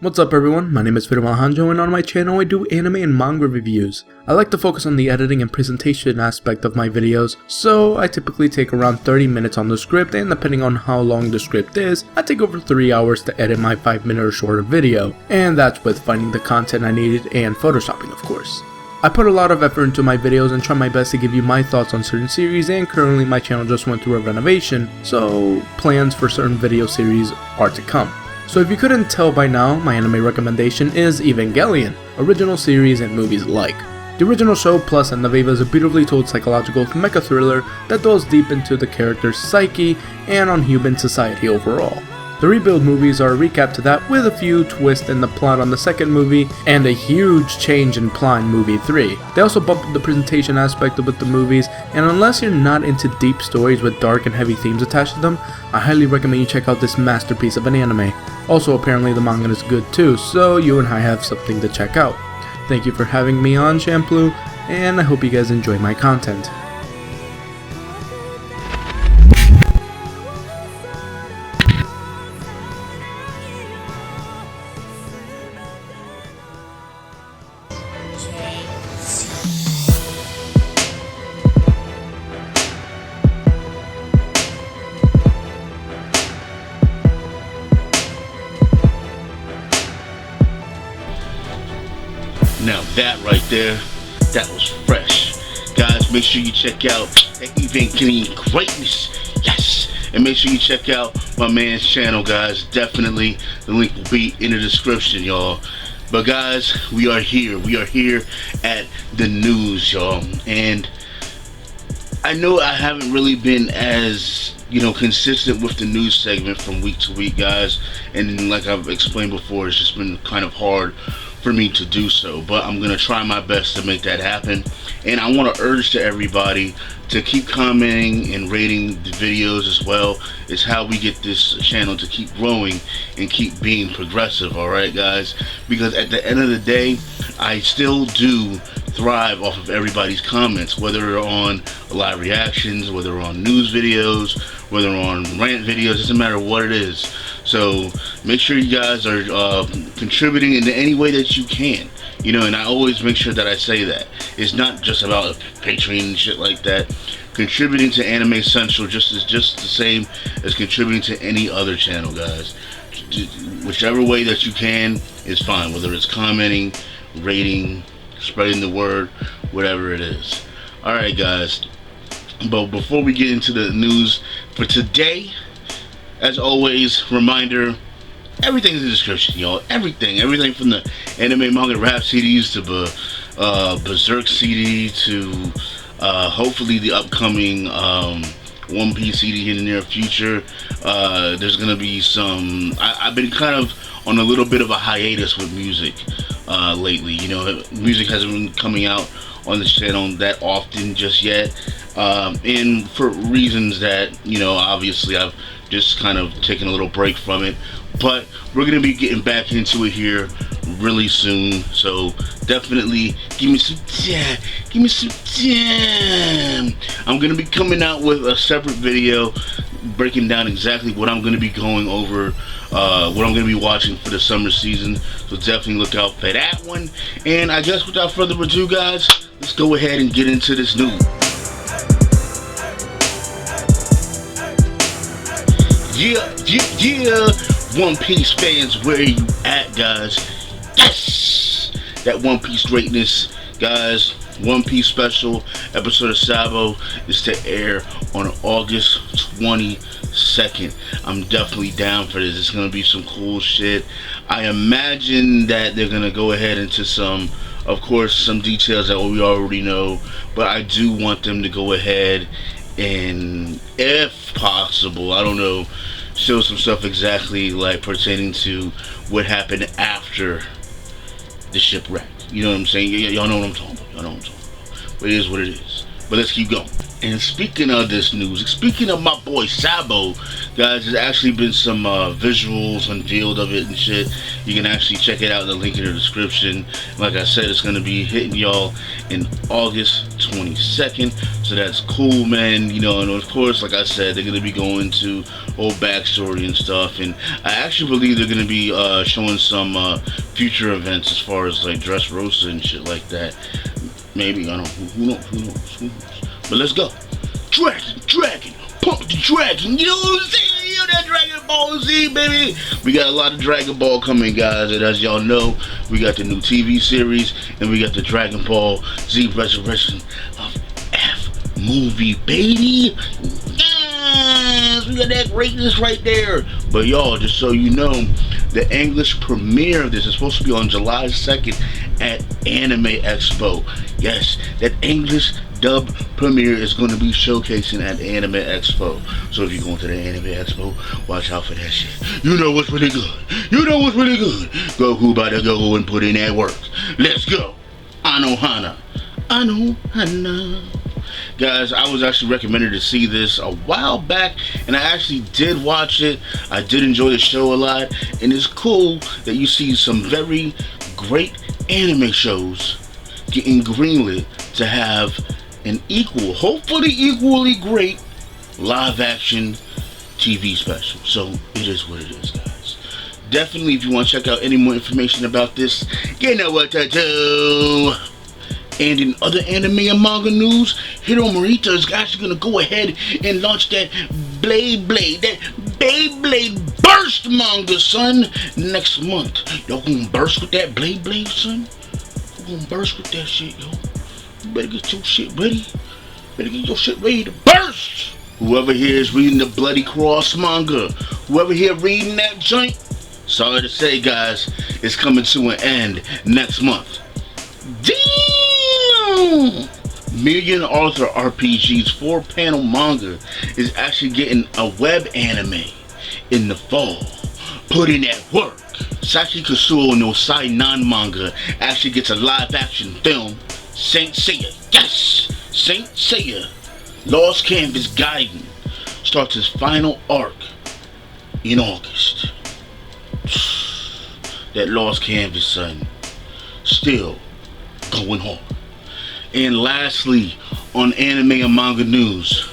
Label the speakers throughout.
Speaker 1: What's up everyone, my name is Hanjo, and on my channel I do anime and manga reviews. I like to focus on the editing and presentation aspect of my videos, so I typically take around 30 minutes on the script, and depending on how long the script is, I take over 3 hours to edit my 5-minute or shorter video, and that's with finding the content I needed and photoshopping of course. I put a lot of effort into my videos and try my best to give you my thoughts on certain series, and currently my channel just went through a renovation, so plans for certain video series are to come. So if you couldn't tell by now, my anime recommendation is Evangelion, original series and movies alike. The original show plus Endaviva is a beautifully told psychological mecha thriller that delves deep into the character's psyche and on human society overall. The rebuild movies are a recap to that, with a few twists in the plot on the second movie and a huge change in plot in movie 3. They also bump up the presentation aspect with the movies, and unless you're not into deep stories with dark and heavy themes attached to them, I highly recommend you check out this masterpiece of an anime. Also apparently the manga is good too, so you and I have something to check out. Thank you for having me on CenTruL, and I hope you guys enjoy my content.
Speaker 2: Now that right there, that was fresh. Guys, make sure you check out that Evangelion greatness. Yes! And make sure you check out my man's channel, guys. Definitely, the link will be in the description, y'all. But guys, we are here. We are here at the news, y'all. And I know I haven't really been as, consistent with the news segment from week to week, guys. And like I've explained before, it's just been kind of hard for me to do so, but I'm gonna try my best to make that happen. And I want to urge to everybody to keep commenting and rating the videos as well. It's how we get this channel to keep growing and keep being progressive, alright guys? Because at the end of the day, I still do thrive off of everybody's comments, whether on live reactions, whether on news videos, whether on rant videos, doesn't matter what it is. So make sure you guys are contributing in any way that you can, and I always make sure that I say that it's not just about Patreon and shit like that. Contributing to AnimeCenTruL just the same as contributing to any other channel, guys. Whichever way that you can is fine, whether it's commenting, rating, spreading the word, whatever it is. Alright guys, but before we get into the news for today, as always, reminder, everything's in the description, y'all. Everything from the anime manga rap CDs to BERSERK CD to hopefully the upcoming One Piece CD in the near future. There's gonna be some. I've been kind of on a little bit of a hiatus with music lately. Music hasn't been coming out on this channel that often just yet, and for reasons that obviously I've just kind of taken a little break from it, but we're gonna be getting back into it here really soon. So definitely give me some time. I'm gonna be coming out with a separate video breaking down exactly what I'm gonna be going over, what I'm gonna be watching for the summer season. So definitely look out for that one. And I guess without further ado, guys, let's go ahead and get into this news. Yeah, One Piece fans, where you at, guys? Yes! That One Piece greatness, guys. One Piece special episode of Sabo is to air on August 22nd. I'm definitely down for this. It's gonna be some cool shit. I imagine that they're gonna go ahead into some details that we already know, but I do want them to go ahead and, if possible, I don't know, show some stuff exactly like pertaining to what happened after the shipwreck. You know what I'm saying? Y'all know what I'm talking about. But it is what it is. But let's keep going. And speaking of this news, speaking of my boy Sabo, guys, there's actually been some visuals unveiled of it and shit. You can actually check it out in the link in the description. Like I said, it's going to be hitting y'all in August 22nd. So that's cool, man. You know, and of course, like I said, they're going to be going to old backstory and stuff. And I actually believe they're going to be showing some future events as far as like Dressrosa and shit like that. Maybe, I don't know. Who knows? But let's go. Dragon, pump the dragon. You know what I'm saying? You know that Dragon Ball Z, baby. We got a lot of Dragon Ball coming, guys. And as y'all know, we got the new TV series, and we got the Dragon Ball Z Resurrection of F movie, baby. Yes, we got that greatness right there. But y'all, just so you know, the English premiere of this is supposed to be on July 2nd at Anime Expo. Yes, that English dub premiere is going to be showcasing at Anime Expo. So if you're going to the Anime Expo, watch out for that shit. You know what's really good. You know what's really good. Go who about to go and put in that work. Let's go. Anohana. Guys, I was actually recommended to see this a while back, and I actually did watch it. I did enjoy the show a lot, and it's cool that you see some very great anime shows getting greenlit to have an hopefully equally great live action TV special. So it is what it is, guys. Definitely, if you want to check out any more information about this, you know what to do. And in other anime and manga news, Hiro Morita is actually going to go ahead and launch that Beyblade Burst manga, son, next month. Y'all gonna burst with that Beyblade, son? We're gonna burst with that shit, yo. You better get your shit ready. Better get your shit ready to burst. Whoever here is reading the Bloody Cross manga, whoever here reading that joint, sorry to say, guys, it's coming to an end next month. Damn! Million Author RPG's 4-panel manga is actually getting a web anime in the fall. Put in that work. Sachi Kasuo no Sai-nan manga actually gets a live action film. Saint Seiya, yes! Saint Seiya, Lost Canvas Gaiden, starts his final arc in August. That Lost Canvas, son, still going hard. And lastly, on anime and manga news,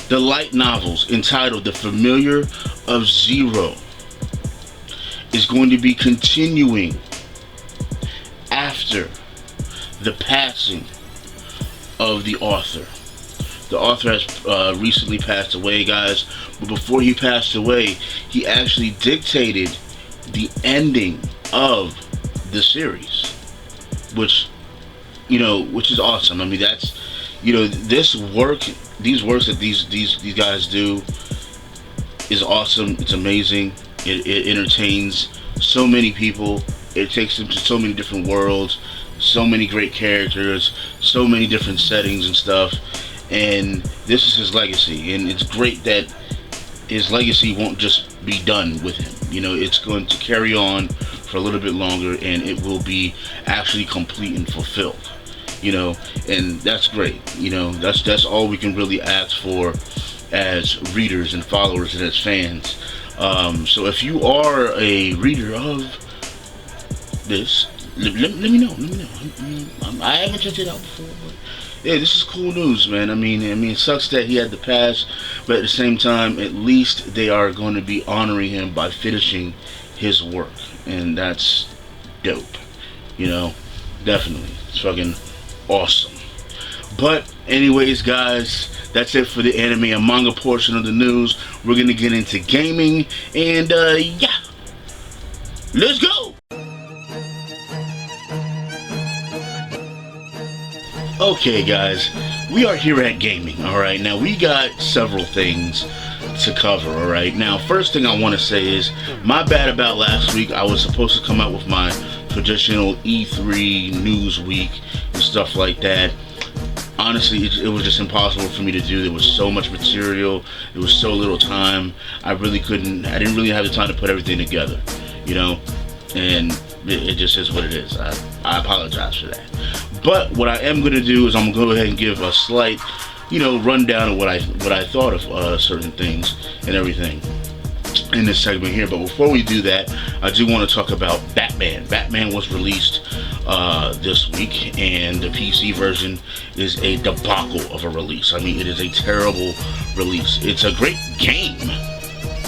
Speaker 2: the light novels entitled The Familiar of Zero is going to be continuing after the passing of the author. The author has recently passed away, guys, but before he passed away, he actually dictated the ending of the series, which is awesome. I mean, that's, these works that these guys do is awesome. It's amazing. It entertains so many people. It takes them to so many different worlds, so many great characters, so many different settings and stuff. And this is his legacy, and it's great that his legacy won't just be done with him. It's going to carry on for a little bit longer, and it will be actually complete and fulfilled. And that's great. That's all we can really ask for as readers and followers and as fans. So if you are a reader of this, let me know. I haven't checked it out before, but yeah, this is cool news, man. I mean, it sucks that he had to pass, but at the same time, at least they are going to be honoring him by finishing his work, and that's dope. Definitely, it's fucking awesome. But anyways, guys, that's it for the anime and manga portion of the news. We're gonna get into gaming, and yeah, let's go. Okay, guys, we are here at gaming. All right, now we got several things to cover. All right, now first thing I want to say is my bad about last week. I was supposed to come out with my traditional E3 news week and stuff like that. Honestly, it was just impossible for me to do. There was so much material. There was so little time. I didn't really have the time to put everything together, and it just is what it is. I apologize for that. But what I am going to do is I'm going to go ahead and give a slight rundown of what I thought of certain things and everything in this segment here. But before we do that, I do want to talk about Batman. Batman was released this week, and the PC version is a debacle of a release. I mean, it is a terrible release. It's a great game.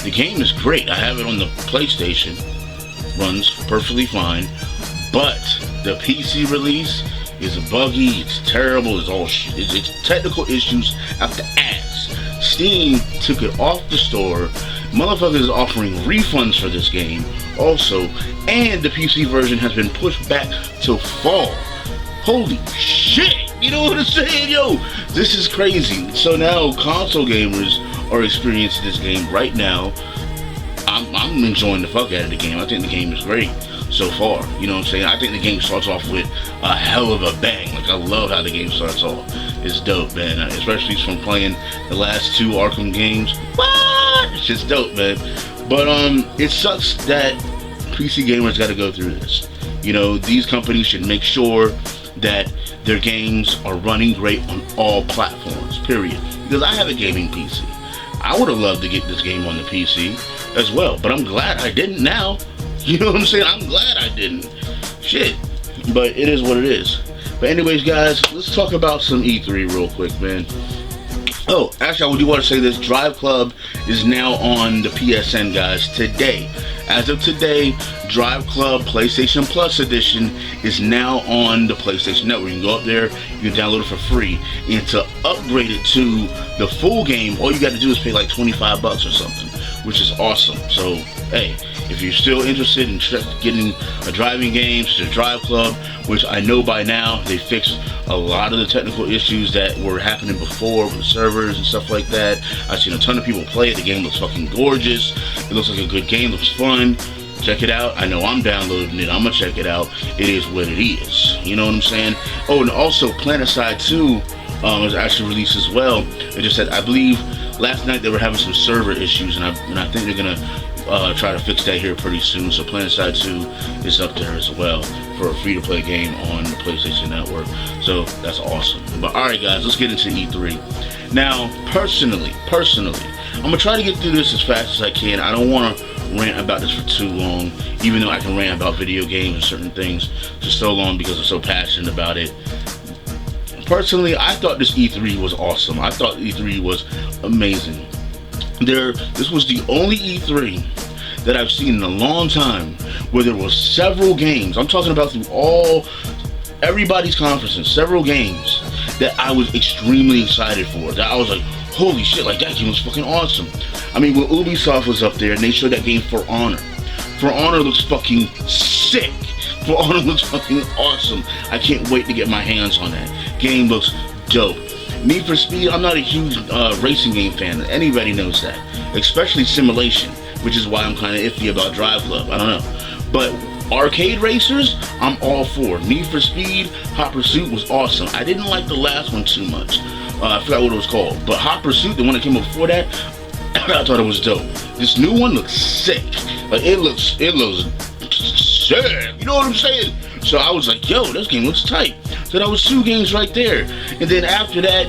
Speaker 2: The game is great. I have it on the PlayStation. Runs perfectly fine. But the PC release is buggy. It's terrible. It's technical issues after ass. Steam took it off the store. Motherfuckers is offering refunds for this game also, and the PC version has been pushed back to fall. Holy shit, you know what I'm saying? Yo, this is crazy. So now console gamers are experiencing this game right now. I'm enjoying the fuck out of the game. I think the game is great so far, you know what I'm saying? I think the game starts off with a hell of a bang. Like, I love how the game starts off. It's dope, man, especially from playing the last 2 Arkham games. What? It's just dope, man. But it sucks that PC gamers got to go through this. These companies should make sure that their games are running great on all platforms, period. Because I have a gaming PC. I would have loved to get this game on the PC as well, but I'm glad I didn't now. You know what I'm saying? I'm glad I didn't. Shit. But it is what it is. But anyways, guys, let's talk about some E3 real quick, man. Oh, actually, I do want to say this. Drive Club is now on the PSN, guys, today. As of today, Drive Club PlayStation Plus Edition is now on the PlayStation Network. You can go up there, you can download it for free. And to upgrade it to the full game, all you got to do is pay like $25 or something, which is awesome. So, hey, if you're still interested in getting a driving game to the Drive Club, which I know by now they fixed a lot of the technical issues that were happening before with the servers and stuff like that. I've seen a ton of people play it. The game looks fucking gorgeous. It looks like a good game. Looks fun. Check it out. I know I'm downloading it. I'm gonna check it out. It is what it is. You know what I'm saying? Oh, and also PlanetSide 2 was actually released as well. It just said, I believe last night they were having some server issues, and I think they're gonna try to fix that here pretty soon. So PlanetSide 2 is up there as well for a free-to-play game on the PlayStation Network. So that's awesome. But alright, guys, let's get into E3. Now, personally, I'm gonna try to get through this as fast as I can. I don't want to rant about this for too long, even though I can rant about video games and certain things for so long because I'm so passionate about it. Personally, I thought this E3 was awesome. I thought E3 was amazing. This was the only E3 that I've seen in a long time where there was several games. I'm talking about through everybody's conferences, several games that I was extremely excited for. That I was like, holy shit, like that game was fucking awesome. I mean, when Ubisoft was up there and they showed that game For Honor. For Honor looks fucking sick. For Honor looks fucking awesome. I can't wait to get my hands on that. Game looks dope. Need for Speed, I'm not a huge racing game fan. Anybody knows that. Especially simulation, which is why I'm kind of iffy about Drive Club. I don't know. But arcade racers, I'm all for. Need for Speed, Hot Pursuit was awesome. I didn't like the last one too much. I forgot what it was called. But Hot Pursuit, the one that came before that, I thought it was dope. This new one looks sick. Like, it looks sick. You know what I'm saying? So I was like, yo, this game looks tight. So that was 2 games right there. And then after that,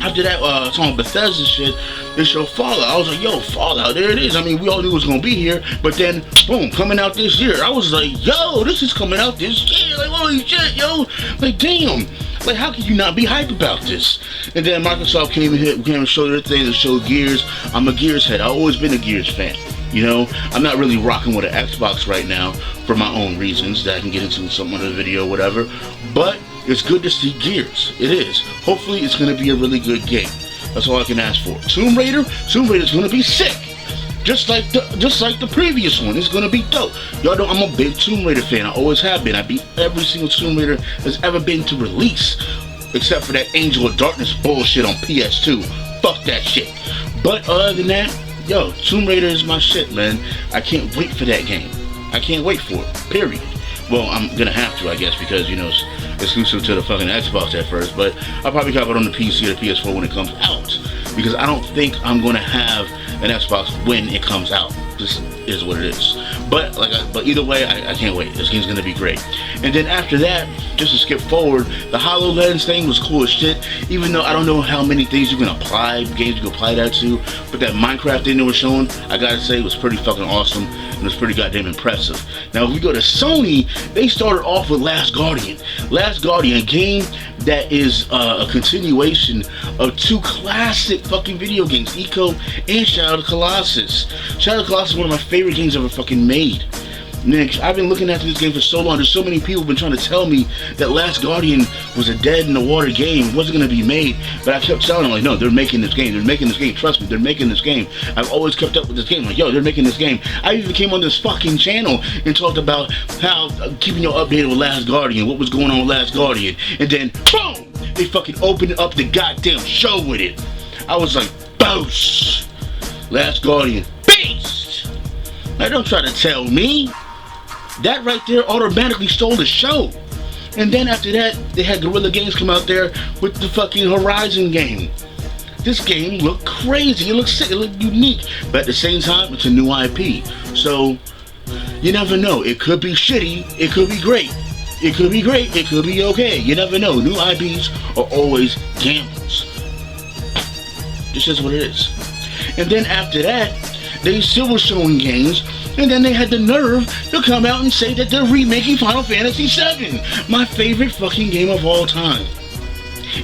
Speaker 2: after that song Bethesda shit, they showed Fallout. I was like, yo, Fallout, there it is. I mean, we all knew it was gonna be here, but then boom, coming out this year. I was like, yo, this is coming out this year. Like, holy shit, yo. Like, damn. Like, how can you not be hyped about this? And then Microsoft came and showed their thing and showed Gears. I'm a Gears head. I've always been a Gears fan. I'm not really rocking with an Xbox right now for my own reasons that I can get into some other video or whatever. But it's good to see Gears. It is. Hopefully it's going to be a really good game. That's all I can ask for. Tomb Raider's going to be sick. Just like the previous one. It's going to be dope. Y'all know I'm a big Tomb Raider fan. I always have been. I beat every single Tomb Raider that's ever been to release. Except for that Angel of Darkness bullshit on PS2. Fuck that shit. But other than that, yo, Tomb Raider is my shit, man. I can't wait for that game. I can't wait for it, period. Well, I'm gonna have to, I guess, because, it's exclusive to the fucking Xbox at first, but I'll probably cop it on the PC or the PS4 when it comes out, because I don't think I'm gonna have an Xbox when it comes out. This is what it is. But but either way, I can't wait. This game's gonna be great. And then after that, just to skip forward, the HoloLens thing was cool as shit. Even though I don't know how many things you can apply, games you can apply that to, but that Minecraft thing they were showing, I gotta say, was pretty fucking awesome. And it was pretty goddamn impressive. Now, if we go to Sony, they started off with Last Guardian. Last Guardian, a game that is a continuation of two classic fucking video games, Eco and Shadow of the Colossus. Shadow of the Colossus is one of my favorite games ever fucking made. Nick, I've been looking after this game for so long. There's so many people have been trying to tell me that Last Guardian was a dead in the water game. It wasn't going to be made. But I kept telling them, like, no, they're making this game. They're making this game. Trust me, they're making this game. I've always kept up with this game. Like, yo, they're making this game. I even came on this fucking channel and talked about how keeping you updated with Last Guardian, what was going on with Last Guardian. And then, boom, they fucking opened up the goddamn show with it. I was like, boss, Last Guardian, beast. Now, don't try to tell me. That right there automatically stole the show. And then after that, they had Guerrilla Games come out there with the fucking Horizon game. This game looked crazy, it looked sick, it looked unique, but at the same time, it's a new IP. So, you never know. It could be shitty, it could be great. It could be great, it could be okay. You never know. New IPs are always gambles. This is what it is. And then after that, they still were showing games. And then they had the nerve to come out and say that they're remaking Final Fantasy VII, my favorite fucking game of all time.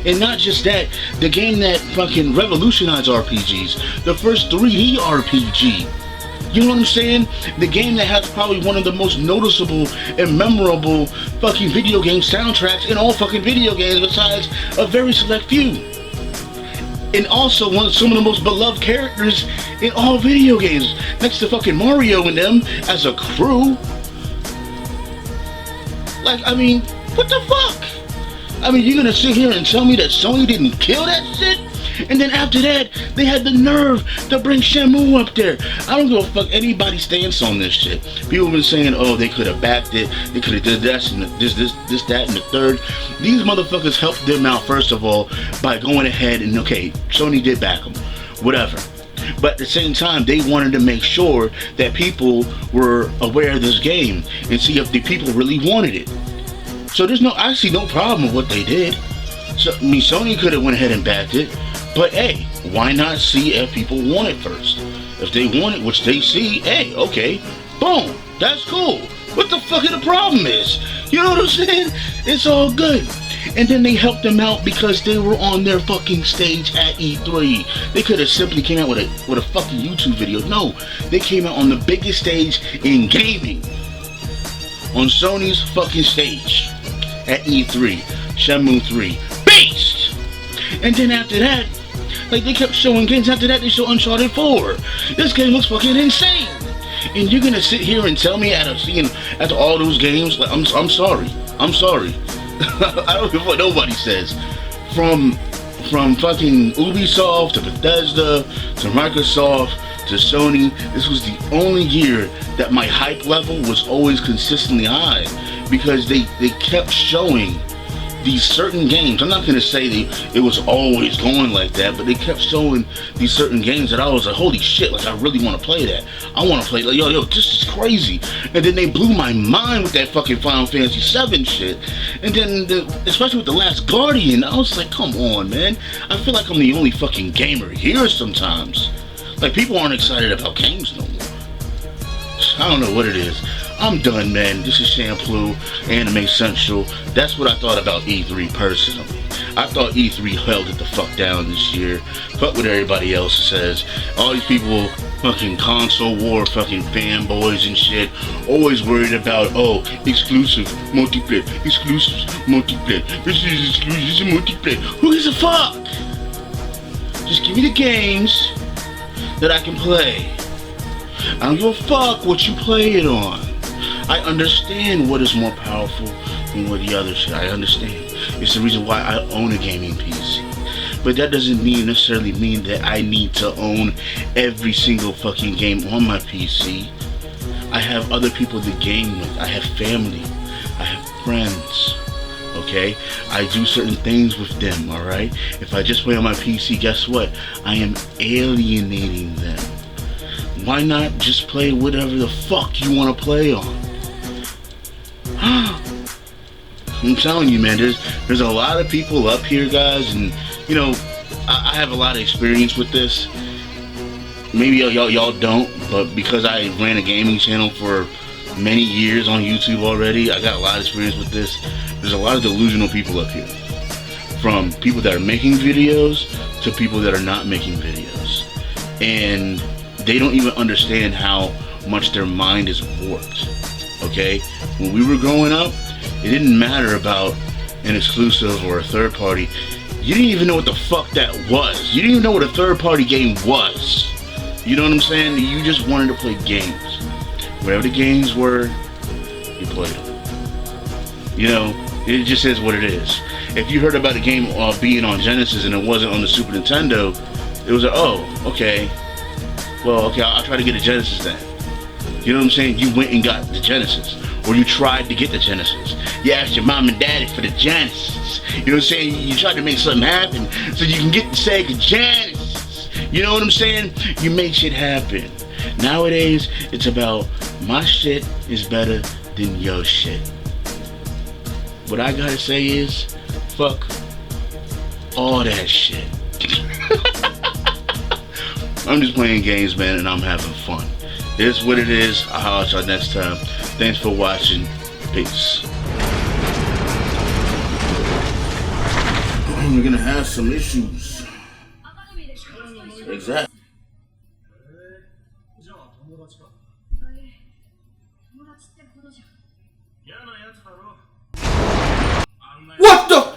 Speaker 2: And not just that, the game that fucking revolutionized RPGs, the first 3D RPG. You know what I'm saying? The game that has probably one of the most noticeable and memorable fucking video game soundtracks in all fucking video games besides a very select few. And also some of the most beloved characters in all video games, next to fucking Mario and them as a crew. Like, I mean, what the fuck? I mean, you're gonna sit here and tell me that Sony didn't kill that shit? And then after that, they had the nerve to bring Shenmue up there. I don't give a fuck anybody's stance on this shit. People have been saying, oh, they could have backed it, they could have did this and this, that, and the third. These motherfuckers helped them out, first of all, by going ahead and, okay, Sony did back them, whatever. But at the same time, they wanted to make sure that people were aware of this game and see if the people really wanted it. So I see no problem with what they did. So, I mean, Sony could have went ahead and backed it. But hey, why not see if people want it first? If they want it, which they see, hey, okay, boom, that's cool. What the fuck the problem is? You know what I'm saying? It's all good. And then they helped them out because they were on their fucking stage at E3. They could have simply came out with a fucking YouTube video. No, they came out on the biggest stage in gaming. On Sony's fucking stage at E3. Shenmue 3. Beast! And then after that, like, they kept showing games. After that, they showed Uncharted 4. This game looks fucking insane. And you're gonna sit here and tell me after all those games, like, I'm sorry. I'm sorry. I don't give a what nobody says. From fucking Ubisoft to Bethesda to Microsoft to Sony, this was the only year that my hype level was always consistently high, because they kept showing these certain games. I'm not gonna say it was always going like that, but they kept showing these certain games that I was like, holy shit, like, I really want to play that. I want to play, like, yo, this is crazy. And then they blew my mind with that fucking Final Fantasy VII shit. And then, especially with The Last Guardian, I was like, come on, man. I feel like I'm the only fucking gamer here sometimes. Like, people aren't excited about games no more. I don't know what it is. I'm done, man. This is CenTruL, AnimeCenTruL. That's what I thought about E3 personally. I thought E3 held it the fuck down this year. Fuck what everybody else says. All these people, fucking console war, fucking fanboys and shit, always worried about, oh, exclusive, multiplayer, exclusive, multiplayer. This is exclusive, this is multiplayer. Who gives a fuck? Just give me the games that I can play. I don't give a fuck what you play it on. I understand what is more powerful than what the other shit. I understand. It's the reason why I own a gaming PC. But that doesn't necessarily mean that I need to own every single fucking game on my PC. I have other people to game with. I have family. I have friends. Okay? I do certain things with them, alright? If I just play on my PC, guess what? I am alienating them. why not just play whatever the fuck you want to play on? I'm telling you, man, there's a lot of people up here, guys, and you know, I have a lot of experience with this. Maybe y'all don't, but because I ran a gaming channel for many years on YouTube already, I got a lot of experience with this. There's a lot of delusional people up here, from people that are making videos to people that are not making videos, and they don't even understand how much their mind is warped. Okay, when we were growing up, it didn't matter about an exclusive or a third party. You didn't even know what the fuck that was. You didn't even know what a third party game was. You know what I'm saying? You just wanted to play games. Whatever the games were, you played them. You know, it just is what it is. If you heard about a game being on Genesis and it wasn't on the Super Nintendo, it was like, oh, okay. Well, okay, I'll try to get a Genesis then. You know what I'm saying? You went and got the Genesis. Or you tried to get the Genesis. You asked your mom and daddy for the Genesis. You know what I'm saying? You tried to make something happen so you can get the Sega Genesis. You know what I'm saying? You make shit happen. Nowadays, it's about my shit is better than your shit. What I gotta say is, fuck all that shit. I'm just playing games, man, and I'm having fun. It's what it is. I'll holler at y'all next time. Thanks for watching. Peace. We're gonna have some issues. Exactly. What the